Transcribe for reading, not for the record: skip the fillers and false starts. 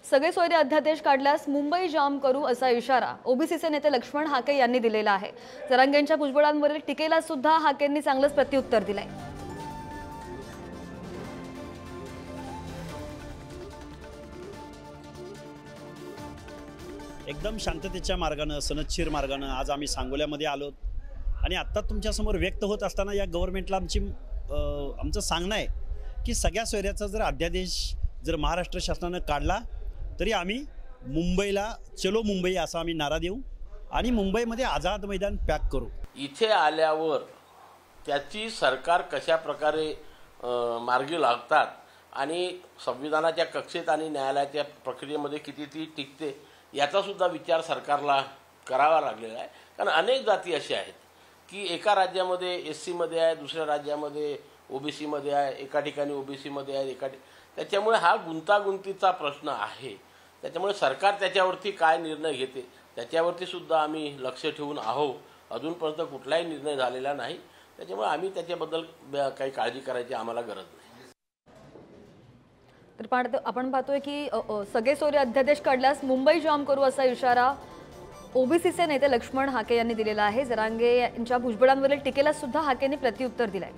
सगळे सोयरे अध्यादेश काढल्यास मुंबई जाम करू असा इशारा ओबीसीचे नेते लक्ष्मण हाके यांनी दिलेला आहे। जरांगेंच्या भुजबळांवरील टीकेला सुद्धा हाकेंनी चांगलंच प्रत्युत्तर दिलंय। एकदम शांततेच्या मार्गाने सनदशीर मार्गाने आज आम्ही सांगोल्यामध्ये आलो आणि आता तुमच्या समोर व्यक्त होत असताना या गव्हर्नमेंटला आमचं सांगणं आहे की सगळ्या सोयऱ्याचा जर अध्यादेश जर महाराष्ट्र शासनाने काढला तरी आम्ही मुंबईला चलो मुंबई असा आम्ही नारा देऊ आणि मुंबईमध्ये आझाद मैदान पॅक करू। इथे आल्यावर त्याची सरकार कशा प्रकारे मार्गी लागतात आणि संविधानाच्या कक्षेत आणि न्यायालयाच्या प्रक्रियेमध्ये किती ती टिकते याचा सुद्धा विचार सरकारला करावा लागलेला आहे। कारण अनेक जाती अशा आहेत की एका राज्यामध्ये एससी मध्ये आहे, दुसऱ्या राज्यामध्ये ओबीसी मध्ये आहे, एका ठिकाणी ओबीसी मध्ये आहे, त्याच्यामुळे हा गुंतागुंतीचा प्रश्न आहे। त्याच्यामुळे सरकार त्याच्यावरती काय निर्णय घेते त्याच्यावरती सुद्धा आम्ही लक्ष ठेवून आहोत। अजूनपर्यंत कुठलाही निर्णय झालेला नाही, त्याच्यामुळे आम्ही त्याच्याबद्दल काही काळजी करायची आम्हाला गरज नाही। तर आपण पाहतोय की सगळे सोयरे अध्यादेश काढल्यास मुंबई जाम करू असा इशारा ओबीसीचे नेते लक्ष्मण हाके यांनी दिलेला आहे। जरांगे यांच्या भुजबळांवरील टीकेला सुद्धा हाकेंनी प्रत्युत्तर दिलंय।